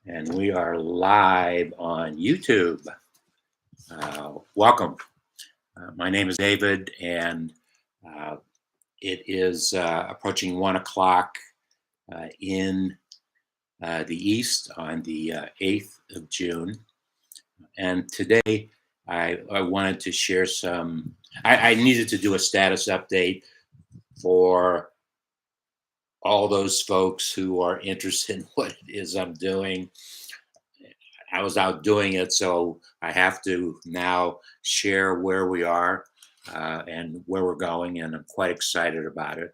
And we are live on YouTube. Welcome. My name is David, and it is approaching 1 o'clock in the East on the 8th of June. And today I wanted to share some, I needed to do a status update for all those folks who are interested in what it is I'm doing. I was out doing it, so I have to now share where we are and where we're going, and I'm quite excited about it.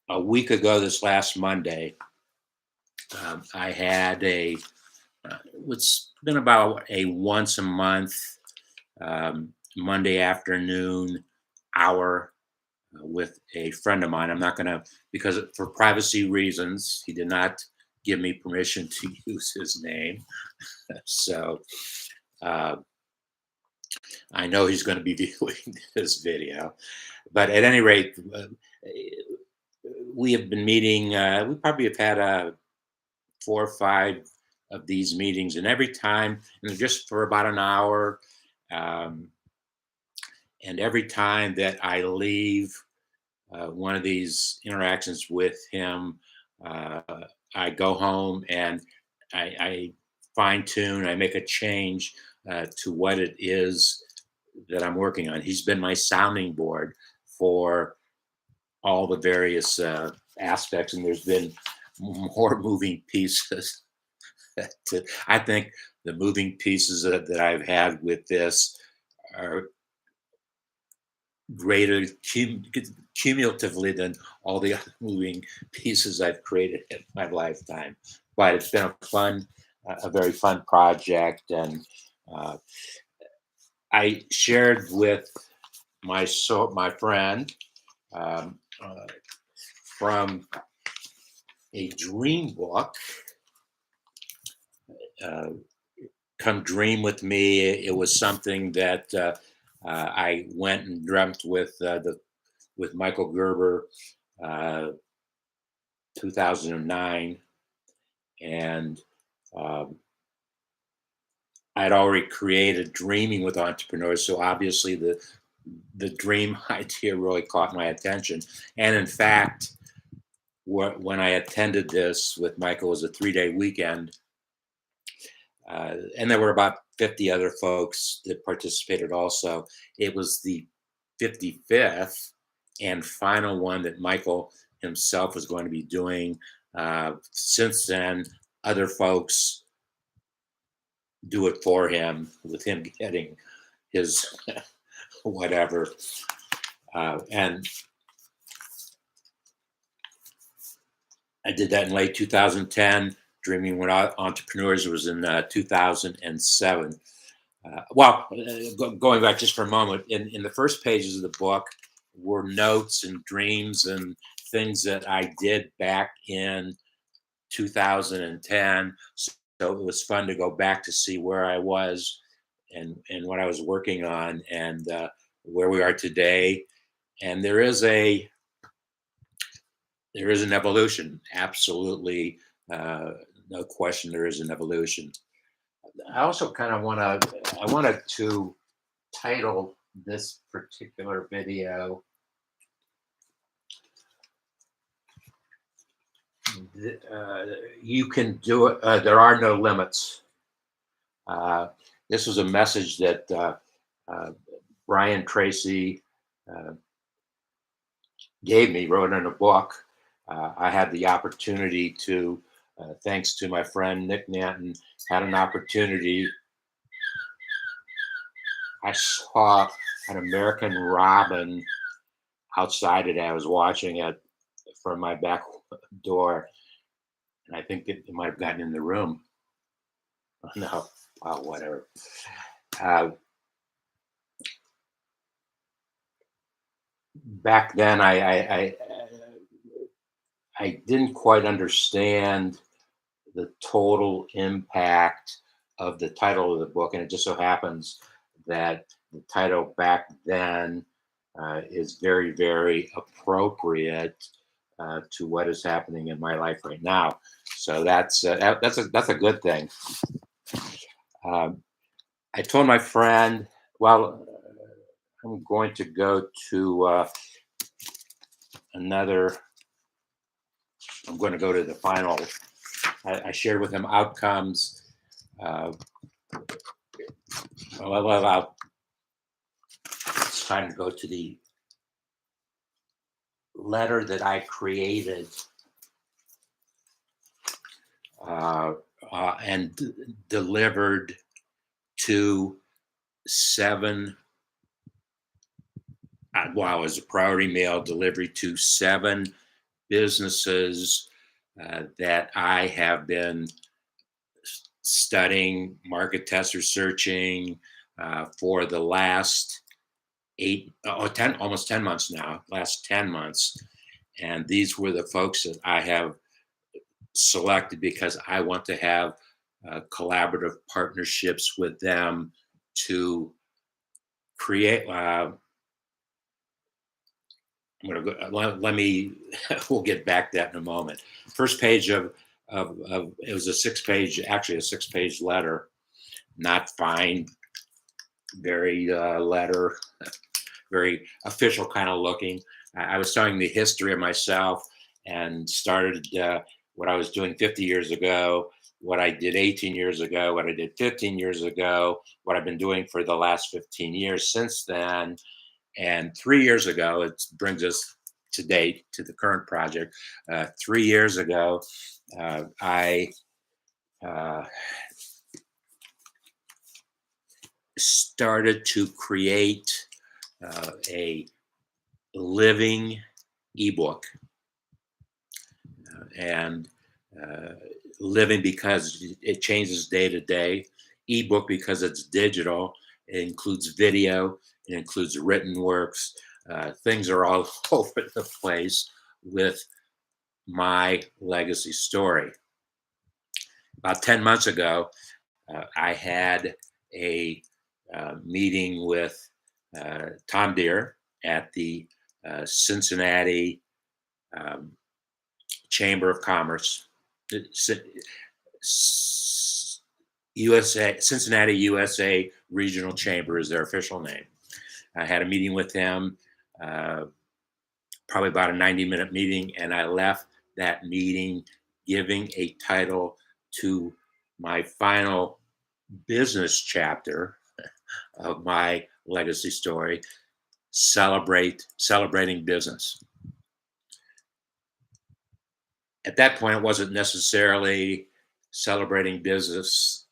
A week ago, this last Monday, I had it's been about a once a month Monday afternoon hour with a friend of mine. I'm not going to, because for privacy reasons, he did not give me permission to use his name. So I know he's going to be viewing this video. But at any rate, we have been meeting, we probably have had 4 or 5 of these meetings, and every time, just for about an hour. And every time that I leave one of these interactions with him, I go home and I fine tune, I make a change to what it is that I'm working on. He's been my sounding board for all the various aspects, and there's been more moving pieces. I think the moving pieces that I've had with this are greater cumulatively than all the other moving pieces I've created in my lifetime. But it's been a very fun project, and I shared with my friend from a dream book. Come Dream With Me. It was something that I went and dreamt with Michael Gerber, 2009, and I'd already created Dreaming with Entrepreneurs, so obviously the dream idea really caught my attention. And in fact, when I attended this with Michael, it was a 3-day weekend. And there were about 50 other folks that participated also. It was the 55th and final one that Michael himself was going to be doing. Since then, other folks do it for him, with him getting his whatever. And I did that in late 2010. Dreaming with Entrepreneurs was in 2007. Going back just for a moment, in the first pages of the book were notes and dreams and things that I did back in 2010. So it was fun to go back to see where I was and what I was working on, and where we are today. And there is an evolution, absolutely. No question, there is an evolution. I also kind of I wanted to title this particular video, You Can Do It, There Are No Limits. This was a message that Brian Tracy gave me, wrote in a book. I had the opportunity to, thanks to my friend Nick Nanton, had an opportunity. I saw an American robin outside it. I was watching it from my back door, and I think it might have gotten in the room. No, well, whatever. Back then, I didn't quite understand the total impact of the title of the book, and it just so happens that the title back then is very, very appropriate to what is happening in my life right now. So that's a good thing. Um, I told my friend, well, I'm going to go to another. I'm going to go to the final. I shared with him outcomes. Uh, well, it's time to go to the letter that I created and delivered to 7. Wow, as a priority mail delivery to 7 businesses that I have been studying, market test researching for the last 10, almost 10 months now, last 10 months. And these were the folks that I have selected because I want to have collaborative partnerships with them to create. I'm going to go. Let me. We'll get back to that in a moment. First page of it was a 6-page, actually a 6-page letter, not fine, very letter, very official kind of looking. I was telling the history of myself and started what I was doing 50 years ago, what I did 18 years ago, what I did 15 years ago, what I've been doing for the last 15 years since then. And 3 years ago, it brings us to date to the current project. 3 years ago, I started to create a living ebook, and living because it changes day to day. Ebook because it's digital. It includes video. It includes written works. Things are all over the place with my legacy story. About 10 months ago, I had a meeting with Tom Deere at the Cincinnati Chamber of Commerce, USA, Cincinnati, USA Regional Chamber is their official name. I had a meeting with them, probably about a 90-minute meeting, and I left that meeting giving a title to my final business chapter of my legacy story, celebrating business. At that point, it wasn't necessarily celebrating business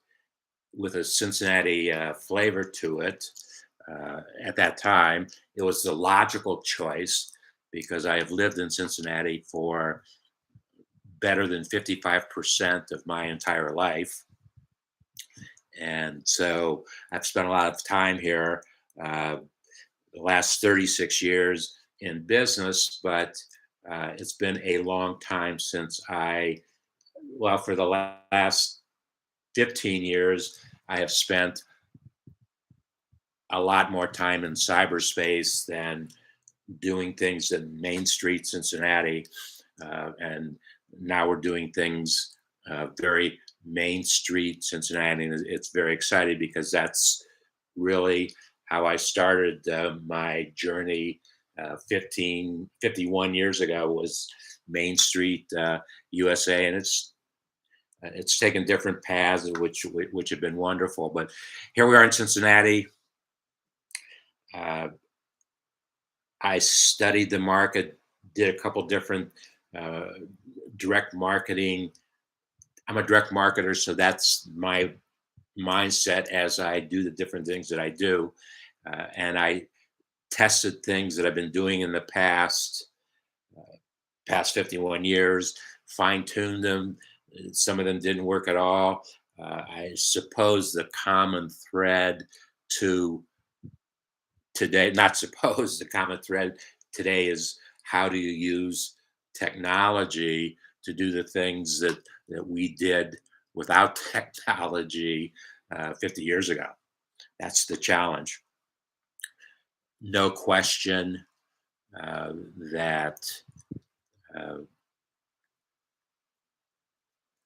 with a Cincinnati flavor to it. At that time, it was the logical choice because I have lived in Cincinnati for better than 55% of my entire life. And so I've spent a lot of time here, the last 36 years in business, but it's been a long time since for the last 15 years, I have spent a lot more time in cyberspace than doing things in Main Street, Cincinnati. And now we're doing things very Main Street, Cincinnati. And it's very exciting because that's really how I started my journey 51 years ago was Main Street, USA. And it's taken different paths, which have been wonderful. But here we are in Cincinnati. I studied the market, did a couple different direct marketing. I'm a direct marketer, so that's my mindset as I do the different things that I do. And I tested things that I've been doing in the past 51 years, fine-tuned them. Some of them didn't work at all. I suppose the common thread to today, not suppose, the common thread today is how do you use technology to do the things that we did without technology 50 years ago. That's the challenge. No question that Uh,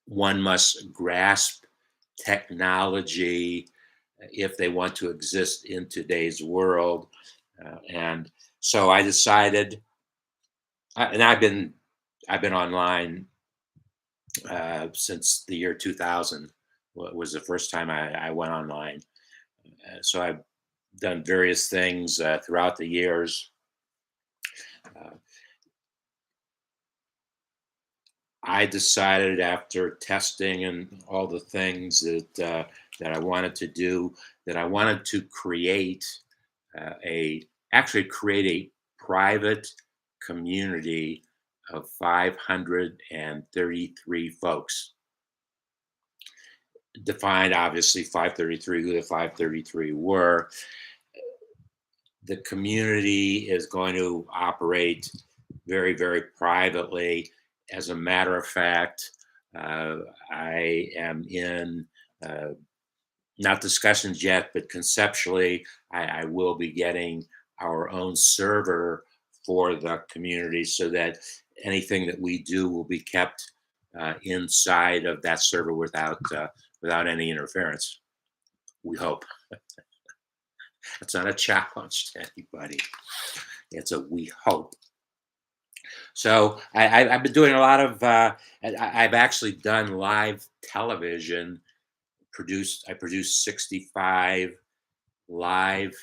One must grasp technology if they want to exist in today's world. And so I decided, and I've been online since the year 2000. Was the first time I went online. So I've done various things throughout the years. Uh, I decided after testing and all the things that I wanted to do, that I wanted to create a actually create a private community of 533 folks. Defined obviously 533, who the 533 were. The community is going to operate very, very privately. As a matter of fact, uh, I am in uh, not discussions yet, but conceptually, I will be getting our own server for the community so that anything that we do will be kept inside of that server without any interference. We hope. It's not a challenge to anybody. It's a we hope. So I've been doing a lot of. I've actually done live television. I produced 65 live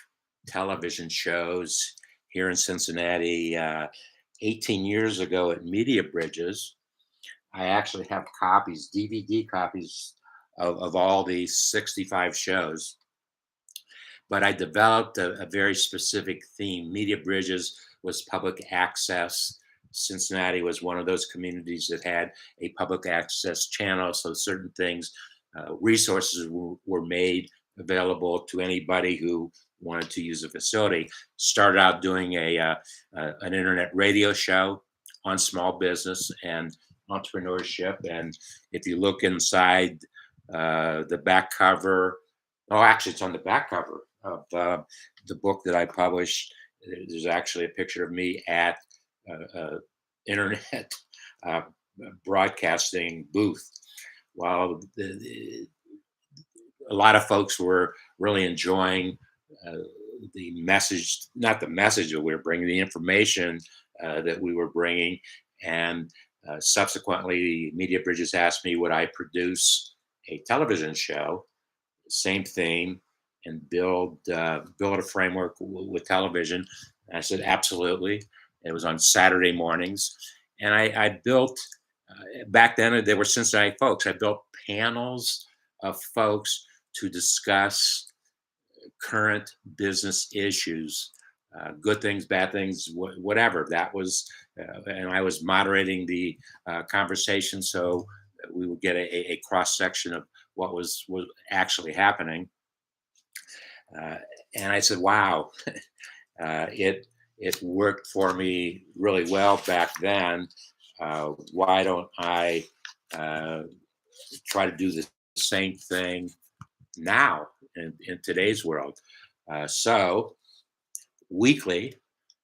television shows here in Cincinnati 18 years ago at Media Bridges. I actually have copies, DVD copies of all these 65 shows. But I developed a very specific theme. Media Bridges was public access. Cincinnati was one of those communities that had a public access channel. So certain things, resources were made available to anybody who wanted to use the facility. Started out doing an internet radio show on small business and entrepreneurship. And if you look inside the back cover, oh, actually, it's on the back cover of the book that I published. There's actually a picture of me at internet uh, broadcasting booth. While a lot of folks were really enjoying uh, the message, not the message that we were bringing, the information that we were bringing. And subsequently, Media Bridges asked me, would I produce a television show, same theme, and build a framework with television? And I said, absolutely. It was on Saturday mornings. And I built, back then, they were Cincinnati folks. I built panels of folks to discuss current business issues, good things, bad things, whatever. That was, and I was moderating the conversation, so we would get a cross section of what was actually happening. Uh, and I said, "Wow, it worked for me really well back then. Why don't I try to do the same thing now in today's world?" So weekly,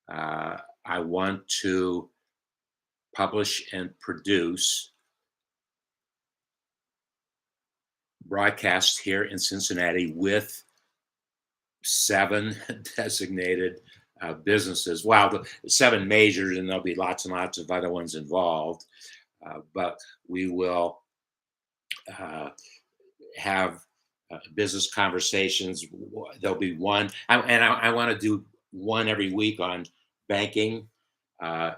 I want to publish and produce broadcasts here in Cincinnati with 7 designated businesses. Well, the 7 majors, and there'll be lots and lots of other ones involved. But we will have business conversations. There'll be one, and I want to do one every week on banking,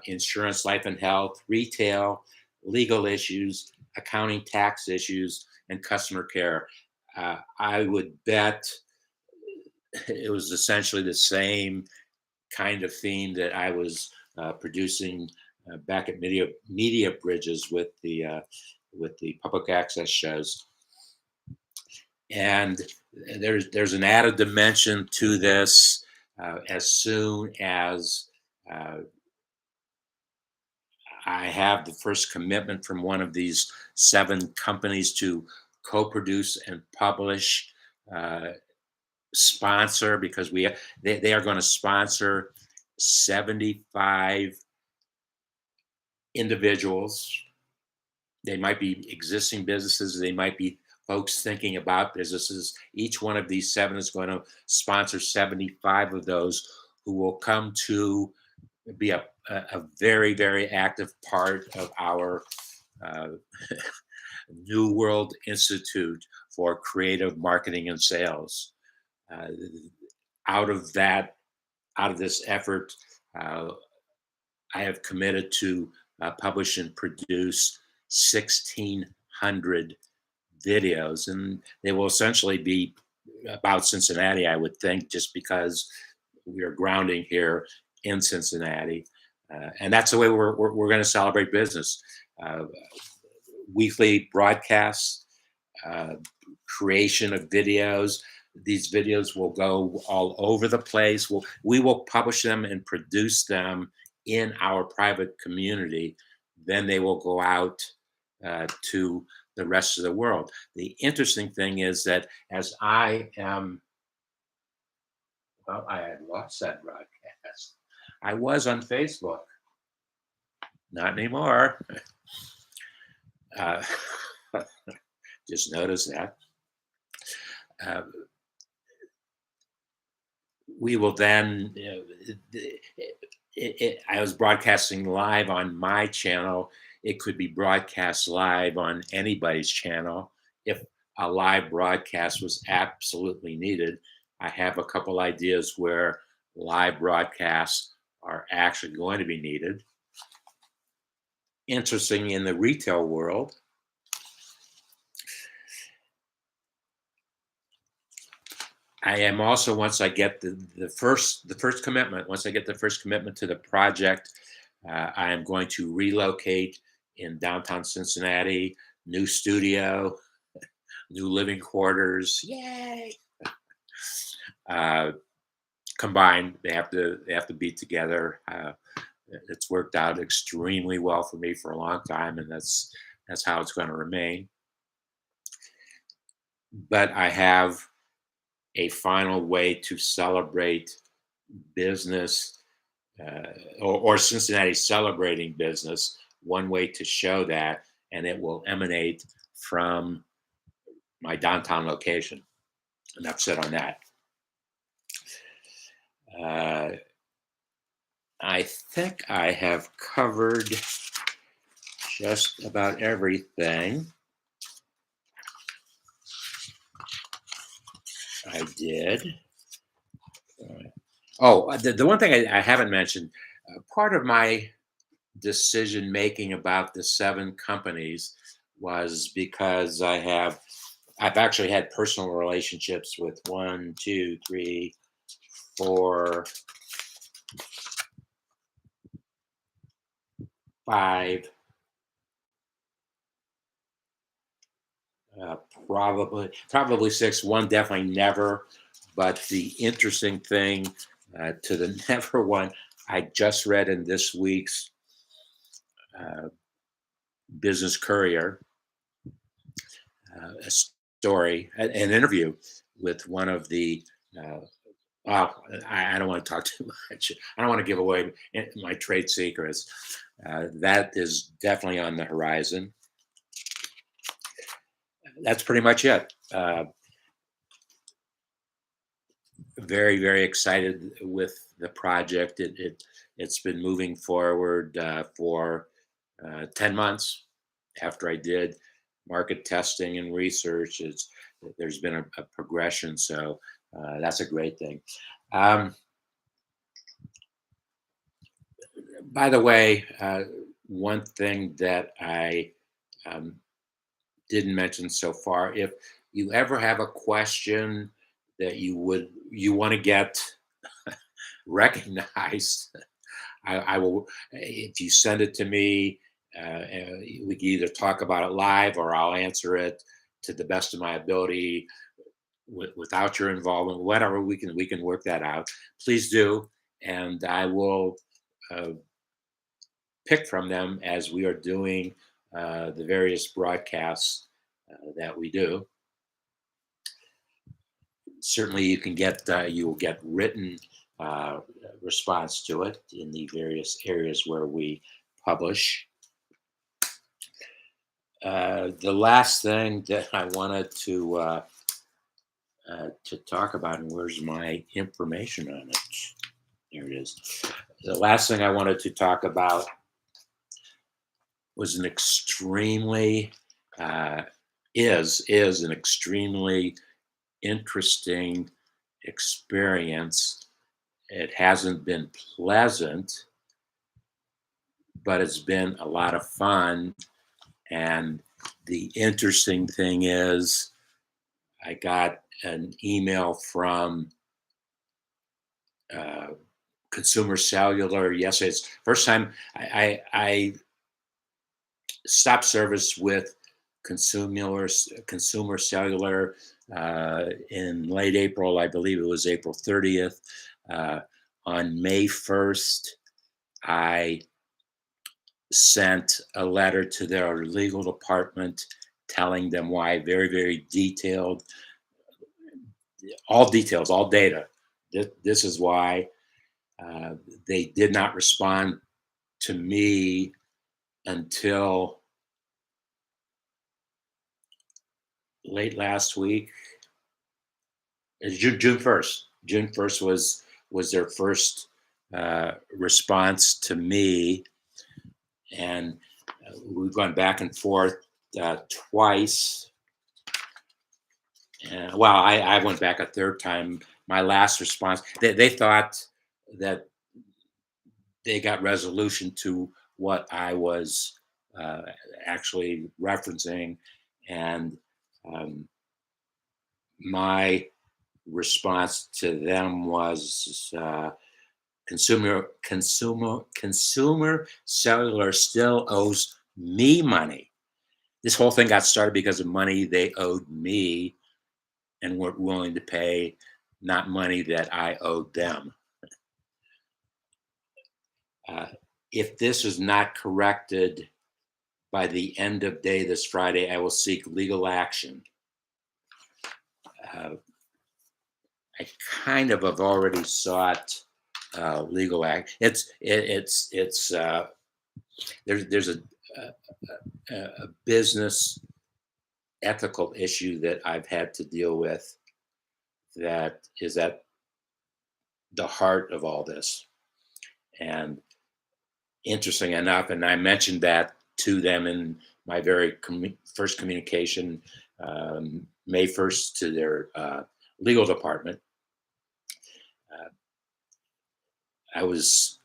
insurance, life and health, retail, legal issues, accounting, tax issues, and customer care. I would bet it was essentially the same kind of theme that I was producing back at Media Bridges with the public access shows. And there's an added dimension to this. As soon as I have the first commitment from one of these 7 companies to co-produce and publish, sponsor, because they are going to sponsor 75 individuals. They might be existing businesses. They might be folks thinking about businesses. Each one of these 7 is going to sponsor 75 of those who will come to be a very, very active part of our uh, New World Institute for Creative Marketing and Sales. Uh, out of that, out of this effort, uh, I have committed to publish and produce 1,600 videos, and they will essentially be about Cincinnati, I would think, just because we are grounding here in Cincinnati. And that's the way we're going to celebrate business. Uh, Weekly broadcasts, uh, creation of videos. These videos will go all over the place. We will publish them and produce them in our private community. Then they will go out to the rest of the world. The interesting thing is that as I am, well, I had lost that broadcast. I was on Facebook, not anymore. Uh, just noticed that. Uh, we will then, I was broadcasting live on my channel. It could be broadcast live on anybody's channel. If a live broadcast was absolutely needed, I have a couple ideas where live broadcasts are actually going to be needed. Interesting, in the retail world, I am also, once I get the first commitment, once I get the first commitment to the project, I am going to relocate in downtown Cincinnati, new studio, new living quarters. Yay! Combined, they have to be together. It's worked out extremely well for me for a long time, and that's how it's going to remain. But I have a final way to celebrate business, or Cincinnati celebrating business. One way to show that, and it will emanate from my downtown location. Enough said on that. I think I have covered just about everything. I did. The one thing I haven't mentioned, part of my decision making about the 7 companies was because I've actually had personal relationships with 1, 2, 3, 4, 5, probably 6. One definitely never. But the interesting thing to the never one, I just read in this week's Business Courier a story, an interview with one of the. I don't want to talk too much. I don't want to give away my trade secrets. That is definitely on the horizon. That's pretty much it. Very, very excited with the project. It's been moving forward for 10 months after I did market testing and research. There's been a progression, so that's a great thing. By the way, one thing that I didn't mention so far, if you ever have a question that you want to get recognized, I will, if you send it to me, we can either talk about it live or I'll answer it to the best of my ability without your involvement. Whatever, we can work that out. Please do, and I will pick from them as we are doing the various broadcasts that we do. Certainly, you will get written response to it in the various areas where we publish. The last thing that I wanted to talk about, and where's my information on it? There it is. The last thing I wanted to talk about was an extremely uh, is an extremely interesting experience. It hasn't been pleasant, but it's been a lot of fun. And the interesting thing is, I got an email from uh, Consumer Cellular yesterday. It's first time I stopped service with Consumer Cellular in late April. I believe it was April 30th. Uh, on May 1st, I sent a letter to their legal department telling them why, very, very detailed, all details, all data. This is why uh, they did not respond to me until late last week. June 1st. June 1st was their first response to me, and we've gone back and forth twice. Well, I went back a third time. My last response, they thought that they got resolution to what I was uh, actually referencing, and um, my response to them was consumer cellular still owes me money. This whole thing got started because of money they owed me and weren't willing to pay, not money that I owed them. Uh, if this is not corrected by the end of day this Friday, I will seek legal action. Uh, I kind of have already sought legal action. There's a business ethical issue that I've had to deal with that is at the heart of all this. And interesting enough, and I mentioned that to them in my very first communication, May 1st, to their legal department. I was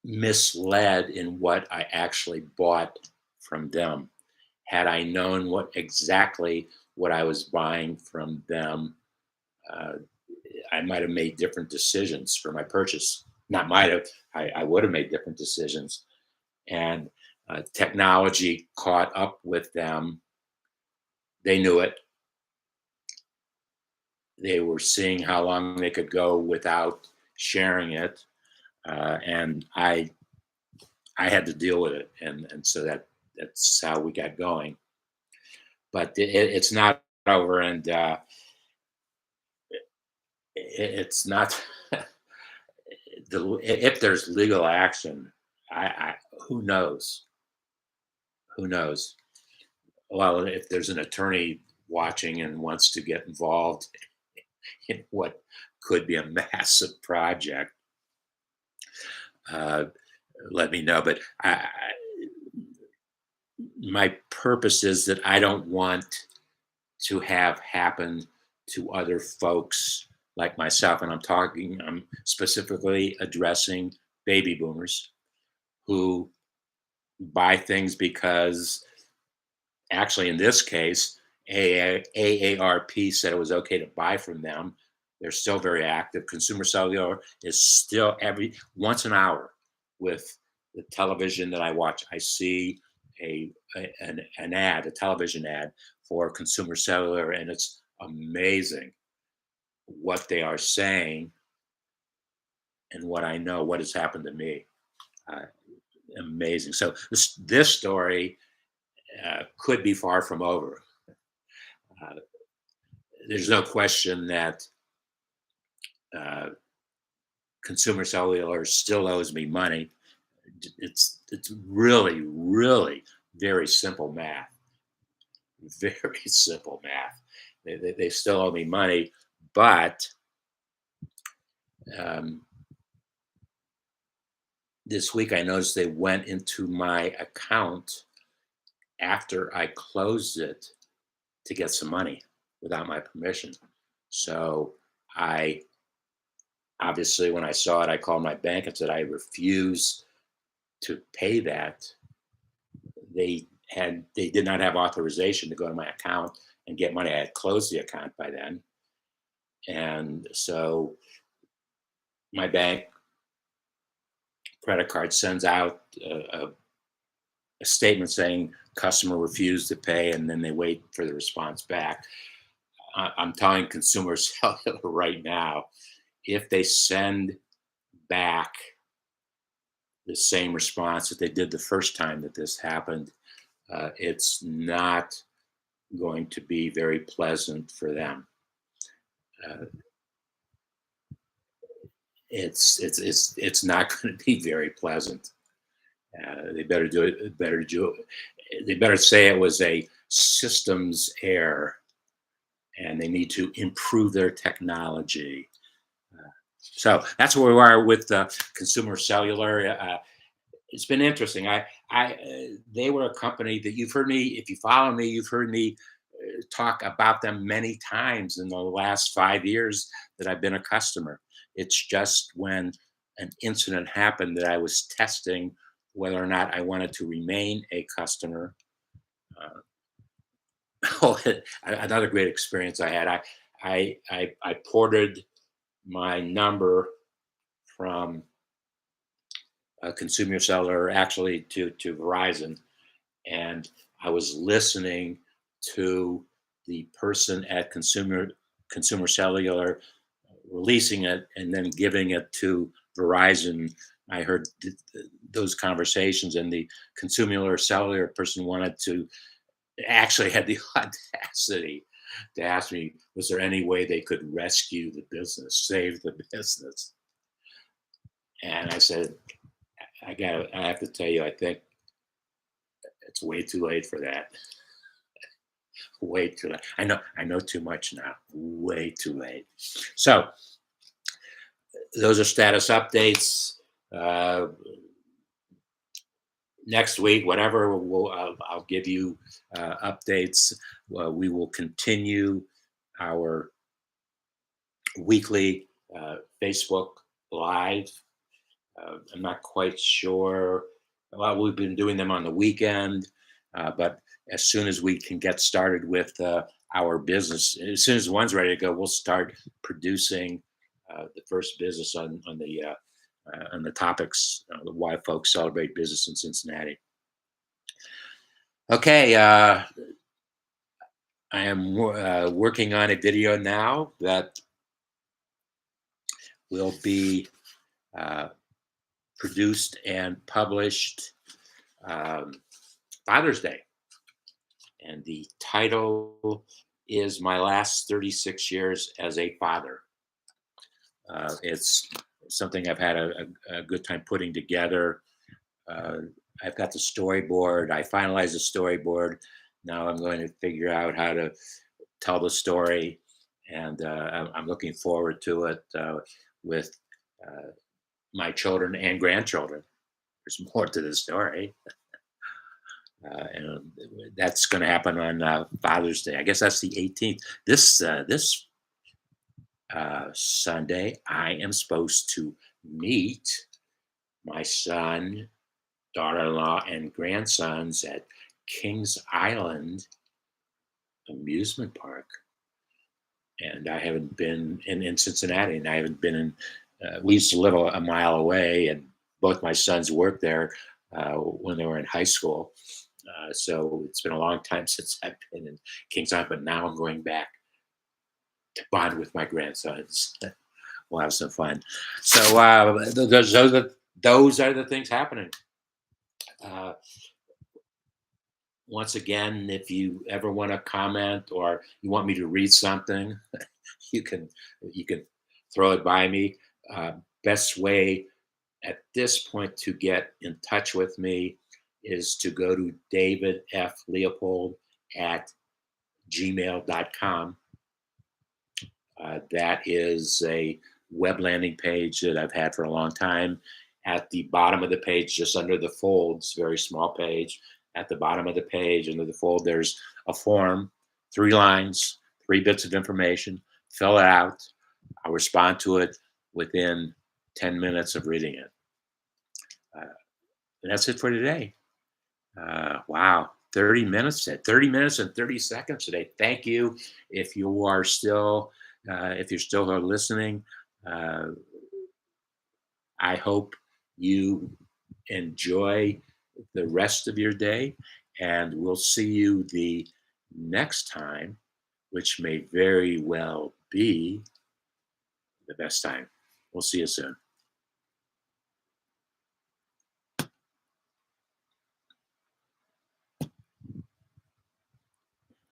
misled in what I actually bought from them. Had I known exactly what I was buying from them, uh, I might have made different decisions for my purchase. Not might have, I would have made different decisions. And technology caught up with them. They knew it. They were seeing how long they could go without sharing it, and I had to deal with it, and so that's how we got going. But it's not over, and it's not. If there's legal action, I who knows? Who knows? Well, if there's an attorney watching and wants to get involved in what could be a massive project, uh, let me know. But my purpose is that I don't want to have happen to other folks like myself. And I'm specifically addressing baby boomers who buy things because, actually, in this case, AARP said it was okay to buy from them. They're still very active. Consumer Cellular is still every once an hour with the television that I watch. I see an ad, a television ad for Consumer Cellular, and it's amazing what they are saying and what I know, what has happened to me. Uh, Amazing. So this story could be far from over. Uh, there's no question that uh, Consumer Cellular still owes me money. It's really, really, very simple math, very simple math. They still owe me money, but um, this week I noticed they went into my account after I closed it to get some money without my permission. So I obviously, when I saw it, I called my bank and said I refuse to pay that. They did not have authorization to go to my account and get money. I had closed the account by then, and so my bank credit card sends out a statement saying customer refused to pay, and then they wait for the response back. I'm telling Consumer Cellular right now, if they send back the same response that they did the first time that this happened, it's not going to be very pleasant for them. Uh, it's not going to be very pleasant. They better do it. They better say it was a systems error, and they need to improve their technology. So that's where we are with Consumer Cellular. It's been interesting. They were a company that you've heard me. If you follow me, you've heard me talk about them many times in the last 5 years that I've been a customer. It's just when an incident happened that I was testing whether or not I wanted to remain a customer. Oh, another great experience I had. I ported my number from Consumer Cellular actually to Verizon, and I was listening to the person at Consumer Cellular releasing it and then giving it to Verizon. I heard those conversations, and the Consumer Cellular person wanted to actually had the audacity to ask me, was there any way they could rescue the business, save the business? And I said, I have to tell you, I think it's way too late for that. Way too late. I know too much now. Way too late. So those are status updates. Next week, whatever, I'll give you updates. We will continue our weekly Facebook Live. I'm not quite sure. Well, we've been doing them on the weekend, but as soon as we can get started with our business, as soon as one's ready to go, we'll start producing the first business on the topics why folks celebrate business in Cincinnati. Okay, I am working on a video now that will be produced and published Father's Day. And the title is My Last 36 Years as a Father. It's something I've had a good time putting together. I've got the storyboard. I finalized the storyboard. Now I'm going to figure out how to tell the story. And I'm looking forward to it with my children and grandchildren. There's more to the story. And that's going to happen on Father's Day. I guess that's the 18th. This Sunday, I am supposed to meet my son, daughter-in-law, and grandsons at Kings Island Amusement Park. And I haven't been in Cincinnati, and I haven't been in. We used to live a mile away, and both my sons worked there when they were in high school. So it's been a long time since I've been in Kings Island, but now I'm going back to bond with my grandsons. We'll have some fun. So those are the things happening. Once again, if you ever want to comment or you want me to read something, you can throw it by me. Best way at this point to get in touch with me is to go to davidfleopold@gmail.com. That is a web landing page that I've had for a long time. At the bottom of the page, just under the folds, very small page, at the bottom of the page, under the fold, there's a form, 3 lines, 3 bits of information. Fill it out. I'll respond to it within 10 minutes of reading it. And that's it for today. Wow, 30 minutes, 30 minutes and 30 seconds today. Thank you. If you are still, if you're still listening, I hope you enjoy the rest of your day, and we'll see you the next time, which may very well be the best time. We'll see you soon.